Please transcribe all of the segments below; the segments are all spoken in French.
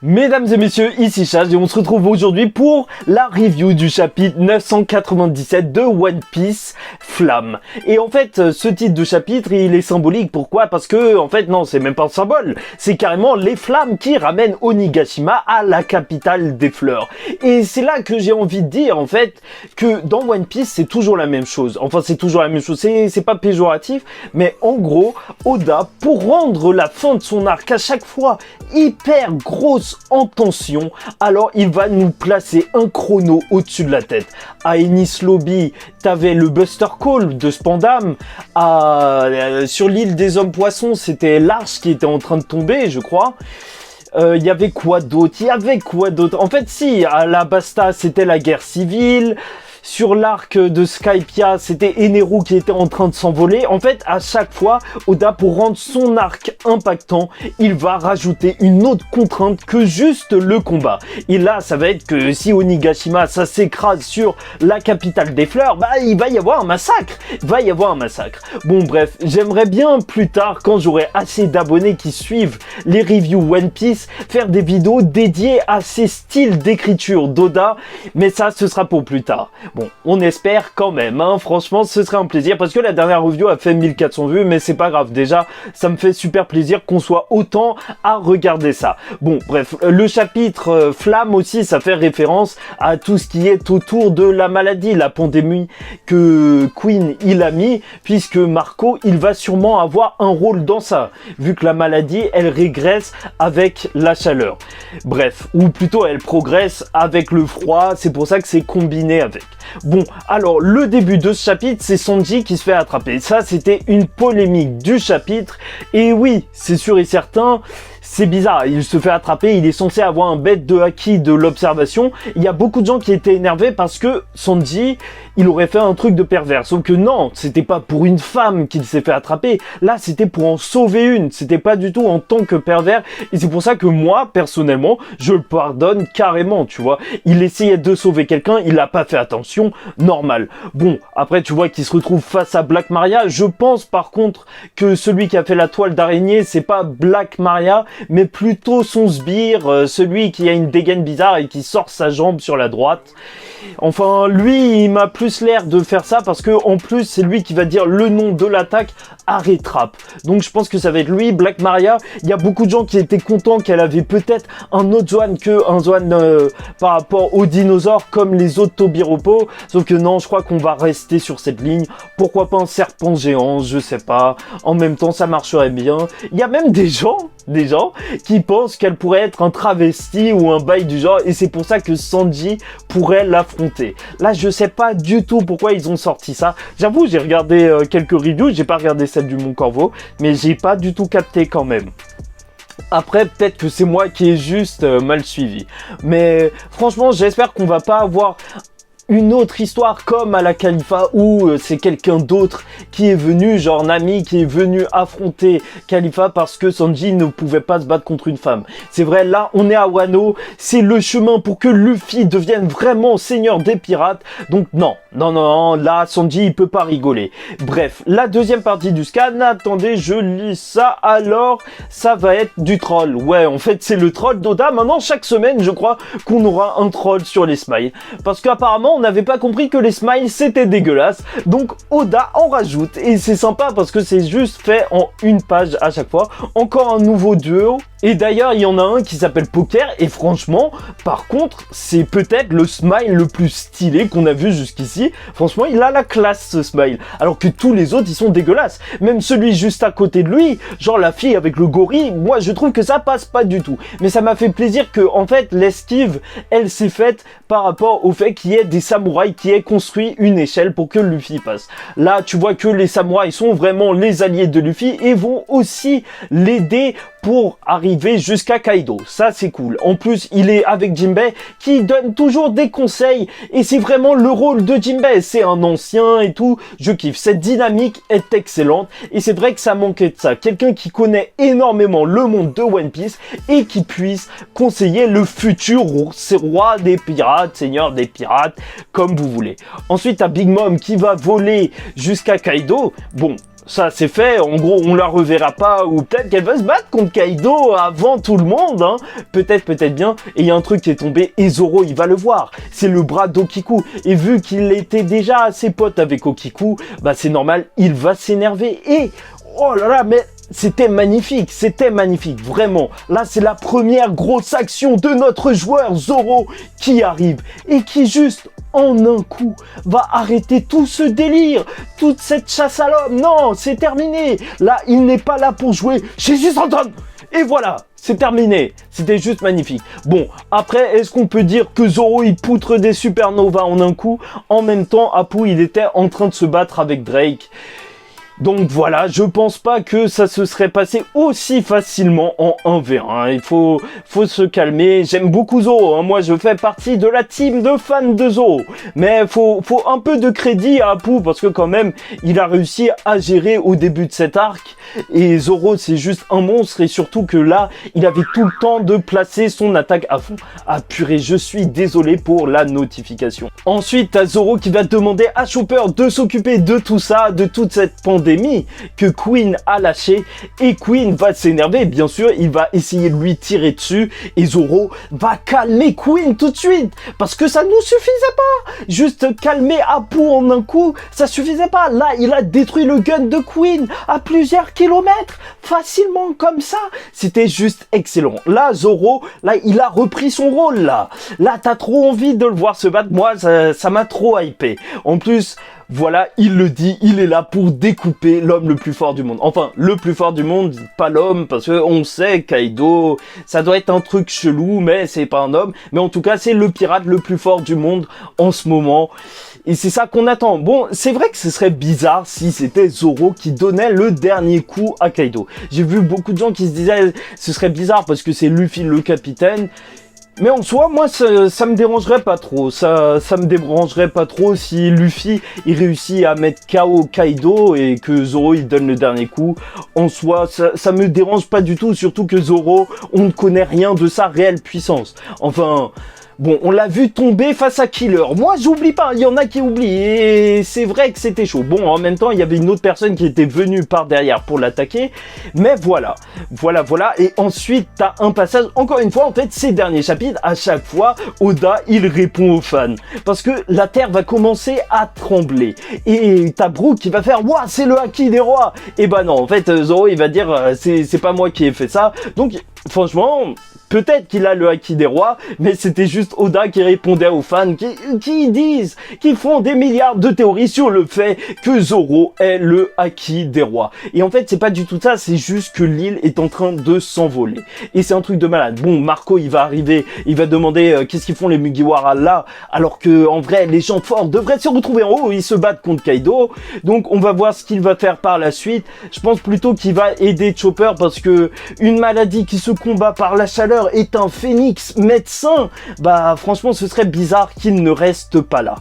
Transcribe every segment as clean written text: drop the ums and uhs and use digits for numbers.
Mesdames et messieurs, ici Chaz et on se retrouve aujourd'hui pour la review du chapitre 997 de One Piece Flamme. Et en fait, ce titre de chapitre, il est symbolique. Pourquoi? Parce que, en fait, non, c'est même pas un symbole. C'est carrément les flammes qui ramènent Onigashima à la capitale des fleurs. Et c'est là que j'ai envie de dire, en fait, que dans One Piece, c'est toujours la même chose. Enfin, c'est toujours la même chose. C'est pas péjoratif, mais en gros, Oda, pour rendre la fin de son arc à chaque fois hyper grosse en tension, alors il va nous placer un chrono au-dessus de la tête. À Enies Lobby, t'avais le Buster Call de Spandam. Sur l'île des hommes poissons, c'était l'Arche qui était en train de tomber, je crois. Il y avait quoi d'autre? En fait, si, à la Basta, c'était la guerre civile. Sur l'arc de Skypiea, c'était Eneru qui était en train de s'envoler. En fait, à chaque fois, Oda, pour rendre son arc impactant, il va rajouter une autre contrainte que juste le combat. Et là, ça va être que si Onigashima, ça s'écrase sur la capitale des fleurs, bah, il va y avoir un massacre. Bon, bref, j'aimerais bien plus tard, quand j'aurai assez d'abonnés qui suivent les reviews One Piece, faire des vidéos dédiées à ces styles d'écriture d'Oda, mais ça, ce sera pour plus tard. Bon, on espère quand même, hein. Franchement, ce serait un plaisir, parce que la dernière review a fait 1400 vues, mais c'est pas grave, déjà, ça me fait super plaisir qu'on soit autant à regarder ça. Bon, bref, le chapitre Flamme aussi, ça fait référence à tout ce qui est autour de la maladie, la pandémie que Queen, il a mis, puisque Marco, il va sûrement avoir un rôle dans ça, vu que la maladie, elle régresse avec la chaleur. Bref, ou plutôt, elle progresse avec le froid, c'est pour ça que c'est combiné avec. Bon, alors le début de ce chapitre, c'est Sanji qui se fait attraper. Ça, c'était une polémique du chapitre. Et oui, c'est sûr et certain, c'est bizarre. Il se fait attraper, il est censé avoir un bête de haki de l'observation. Il y a beaucoup de gens qui étaient énervés parce que Sanji, il aurait fait un truc de pervers. Sauf que non, c'était pas pour une femme qu'il s'est fait attraper. Là, c'était pour en sauver une. C'était pas du tout en tant que pervers. Et c'est pour ça que moi, personnellement, je le pardonne carrément, tu vois. Il essayait de sauver quelqu'un, il a pas fait attention, normal. Bon, après, tu vois qu'il se retrouve face à Black Maria. Je pense, par contre, que celui qui a fait la toile d'araignée, c'est pas Black Maria, mais plutôt son sbire, celui qui a une dégaine bizarre et qui sort sa jambe sur la droite. Enfin, lui, il m'a plus l'air de faire ça parce que, en plus, c'est lui qui va dire le nom de l'attaque à Rétrap. Donc, je pense que ça va être lui, Black Maria. Il y a beaucoup de gens qui étaient contents qu'elle avait peut-être un autre Zoan que un Zoan par rapport aux dinosaures comme les autres Tobiropo. Sauf que non, je crois qu'on va rester sur cette ligne. Pourquoi pas un serpent géant? Je sais pas. En même temps, ça marcherait bien. Il y a même des gens qui pensent qu'elle pourrait être un travesti ou un bail du genre, et c'est pour ça que Sanji pourrait l'affronter. Là, je sais pas du tout pourquoi ils ont sorti ça. J'avoue, j'ai regardé quelques reviews, j'ai pas regardé celle du Mont Corvo, mais j'ai pas du tout capté quand même. Après, peut-être que c'est moi qui ai juste mal suivi. Mais franchement, j'espère qu'on va pas avoir une autre histoire comme à la Khalifa où c'est quelqu'un d'autre qui est venu, genre Nami qui est venu affronter Khalifa parce que Sanji ne pouvait pas se battre contre une femme. C'est vrai, là on est à Wano, c'est le chemin pour que Luffy devienne vraiment seigneur des pirates. Donc non, là Sanji il peut pas rigoler. Bref, la deuxième partie du scan, attendez, je lis ça, alors ça va être du troll. Ouais, en fait c'est le troll d'Oda. Maintenant chaque semaine je crois qu'on aura un troll sur les smiles. Parce qu'apparemment on n'avait pas compris que les smiles c'était dégueulasse, donc Oda en rajoute et c'est sympa parce que c'est juste fait en une page à chaque fois. Encore un nouveau duo, et d'ailleurs il y en a un qui s'appelle Poker, et franchement par contre c'est peut-être le smile le plus stylé qu'on a vu jusqu'ici. Franchement il a la classe ce smile, alors que tous les autres ils sont dégueulasses. Même celui juste à côté de lui, genre la fille avec le gorille, moi je trouve que ça passe pas du tout. Mais ça m'a fait plaisir que en fait l'esquive elle s'est faite par rapport au fait qu'il y ait des samouraïs qui aient construit une échelle pour que Luffy passe. Là tu vois que les samouraïs sont vraiment les alliés de Luffy et vont aussi l'aider pour arriver jusqu'à Kaido. Ça c'est cool. En plus il est avec Jinbei qui donne toujours des conseils, et c'est vraiment le rôle de Jinbei. C'est un ancien et tout, je kiffe. Cette dynamique est excellente et c'est vrai que ça manquait de ça. Quelqu'un qui connaît énormément le monde de One Piece et qui puisse conseiller le futur roi des pirates, seigneur des pirates, comme vous voulez. Ensuite t'as Big Mom qui va voler jusqu'à Kaido. Bon, Ça c'est fait, en gros on la reverra pas, ou peut-être qu'elle va se battre contre Kaido avant tout le monde, hein. Peut-être bien, et il y a un truc qui est tombé, et Zoro il va le voir, c'est le bras d'Okiku, et vu qu'il était déjà assez pote avec Okiku, bah c'est normal, il va s'énerver, et oh là là, mais c'était magnifique, vraiment. Là, c'est la première grosse action de notre joueur Zoro qui arrive et qui juste en un coup va arrêter tout ce délire, toute cette chasse à l'homme. Non, c'est terminé. Là, il n'est pas là pour jouer Jésus Anton. Et voilà, c'est terminé. C'était juste magnifique. Bon, après, est-ce qu'on peut dire que Zoro, il poutre des supernovas en un coup? En même temps, Apu, il était en train de se battre avec Drake. Donc voilà, je pense pas que ça se serait passé aussi facilement en 1v1. Il faut se calmer. J'aime beaucoup Zoro, hein. Moi je fais partie de la team de fans de Zoro. Mais faut un peu de crédit à Apu parce que quand même, il a réussi à gérer au début de cet arc. Et Zoro c'est juste un monstre et surtout que là, il avait tout le temps de placer son attaque à fond. Ah purée, je suis désolé pour la notification. Ensuite, t'as Zoro qui va demander à Chopper de s'occuper de tout ça, de toute cette pandémie que Queen a lâché et Queen va s'énerver, bien sûr, il va essayer de lui tirer dessus et Zoro va calmer Queen tout de suite parce que ça nous suffisait pas, juste calmer Apu en un coup, ça suffisait pas. Là, il a détruit le gun de Queen à plusieurs kilomètres, facilement comme ça, c'était juste excellent. Là, Zoro, là, il a repris son rôle, là, t'as trop envie de le voir se battre, moi, ça m'a trop hypé. En plus, voilà, il le dit, il est là pour découper l'homme le plus fort du monde. Enfin, le plus fort du monde, pas l'homme, parce que on sait, Kaido, ça doit être un truc chelou, mais c'est pas un homme. Mais en tout cas, c'est le pirate le plus fort du monde en ce moment. Et c'est ça qu'on attend. Bon, c'est vrai que ce serait bizarre si c'était Zoro qui donnait le dernier coup à Kaido. J'ai vu beaucoup de gens qui se disaient, ce serait bizarre parce que c'est Luffy le capitaine. Mais en soi, moi, ça me dérangerait pas trop. Ça me dérangerait pas trop si Luffy, il réussit à mettre KO Kaido et que Zoro, il donne le dernier coup. En soi, ça me dérange pas du tout, surtout que Zoro, on ne connaît rien de sa réelle puissance. Enfin... Bon, on l'a vu tomber face à Killer. Moi, j'oublie pas, il y en a qui oublient. Et c'est vrai que c'était chaud. Bon, en même temps, il y avait une autre personne qui était venue par derrière pour l'attaquer. Mais voilà. Et ensuite, t'as un passage, encore une fois, en fait, ces derniers chapitres, à chaque fois, Oda, il répond aux fans. Parce que la terre va commencer à trembler. Et t'as Brook qui va faire, ouah, c'est le haki des rois. Et bah non, en fait, Zoro, il va dire, c'est pas moi qui ai fait ça. Donc, franchement... Peut-être qu'il a le haki des rois, mais c'était juste Oda qui répondait aux fans qui disent, qui font des milliards de théories sur le fait que Zoro est le haki des rois. Et en fait, c'est pas du tout ça, c'est juste que l'île est en train de s'envoler. Et c'est un truc de malade. Bon, Marco, il va arriver, il va demander qu'est-ce qu'ils font les Mugiwara là, alors que en vrai, les gens forts devraient se retrouver en haut, ils se battent contre Kaido. Donc, on va voir ce qu'il va faire par la suite. Je pense plutôt qu'il va aider Chopper parce que une maladie qui se combat par la chaleur est un phénix médecin, bah franchement ce serait bizarre qu'il ne reste pas là.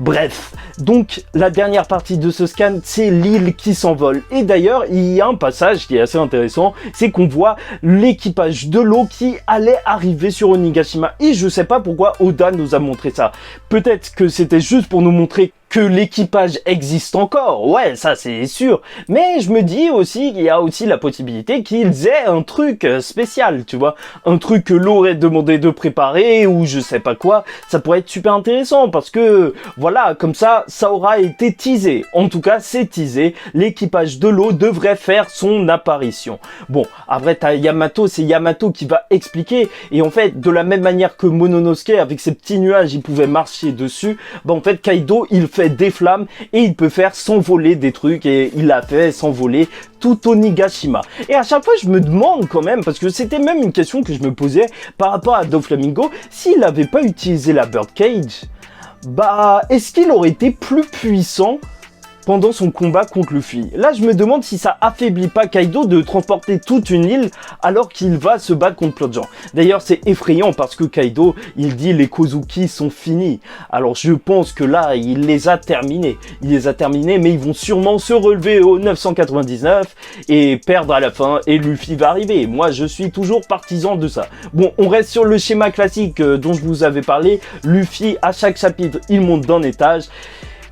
Bref, donc la dernière partie de ce scan, c'est l'île qui s'envole. Et d'ailleurs, il y a un passage qui est assez intéressant, c'est qu'on voit l'équipage de l'eau qui allait arriver sur Onigashima. Et je sais pas pourquoi Oda nous a montré ça. Peut-être que c'était juste pour nous montrer que l'équipage existe encore, ouais, ça c'est sûr. Mais je me dis aussi qu'il y a aussi la possibilité qu'ils aient un truc spécial, tu vois. Un truc que l'eau aurait demandé de préparer ou je sais pas quoi. Ça pourrait être super intéressant parce que, voilà, comme ça aura été teasé. En tout cas, c'est teasé. L'équipage de l'eau devrait faire son apparition. Bon, après t'as Yamato, c'est Yamato qui va expliquer. Et en fait, de la même manière que Mononosuke, avec ses petits nuages, il pouvait marcher dessus, bah en fait, Kaido, il fait des flammes et il peut faire s'envoler des trucs et il a fait s'envoler tout Onigashima. Et à chaque fois je me demande quand même, parce que c'était même une question que je me posais par rapport à Doflamingo, s'il n'avait pas utilisé la Birdcage, bah est-ce qu'il aurait été plus puissant pendant son combat contre Luffy? Là, je me demande si ça affaiblit pas Kaido de transporter toute une île alors qu'il va se battre contre plein de gens. D'ailleurs, c'est effrayant parce que Kaido, il dit les Kozuki sont finis. Alors, je pense que là, il les a terminés. Il les a terminés, mais ils vont sûrement se relever au 999 et perdre à la fin et Luffy va arriver. Moi, je suis toujours partisan de ça. Bon, on reste sur le schéma classique dont je vous avais parlé. Luffy, à chaque chapitre, il monte d'un étage.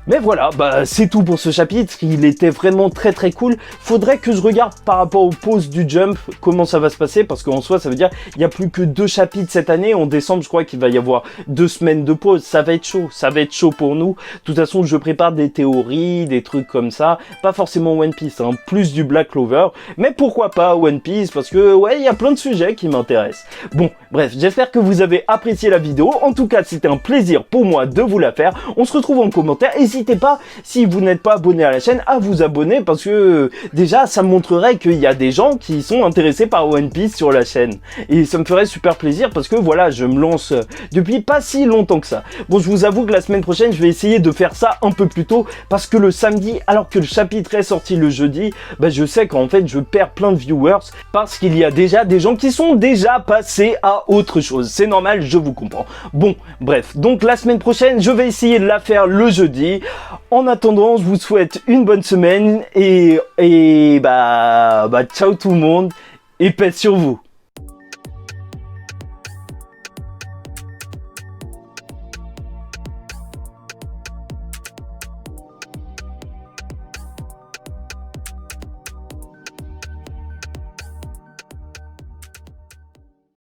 Mais voilà, bah c'est tout pour ce chapitre, il était vraiment très très cool. Faudrait que je regarde par rapport aux pauses du Jump, comment ça va se passer, parce qu'en soi ça veut dire il n'y a plus que 2 chapitres cette année. En décembre je crois qu'il va y avoir 2 semaines de pause, ça va être chaud pour nous. De toute façon je prépare des théories, des trucs comme ça, pas forcément One Piece, hein, plus du Black Clover, mais pourquoi pas One Piece, parce que ouais il y a plein de sujets qui m'intéressent. Bon bref, j'espère que vous avez apprécié la vidéo, en tout cas c'était un plaisir pour moi de vous la faire. On se retrouve en commentaire, n'hésitez pas, si vous n'êtes pas abonné à la chaîne, à vous abonner parce que déjà ça montrerait qu'il y a des gens qui sont intéressés par One Piece sur la chaîne et ça me ferait super plaisir parce que voilà, je me lance depuis pas si longtemps que ça. Bon, je vous avoue que la semaine prochaine je vais essayer de faire ça un peu plus tôt parce que le samedi, alors que le chapitre est sorti le jeudi, bah je sais qu'en fait je perds plein de viewers parce qu'il y a déjà des gens qui sont déjà passés à autre chose. C'est normal, je vous comprends. Bon, bref, donc la semaine prochaine je vais essayer de la faire le jeudi. En attendant, je vous souhaite une bonne semaine et bah ciao tout le monde et paix sur vous.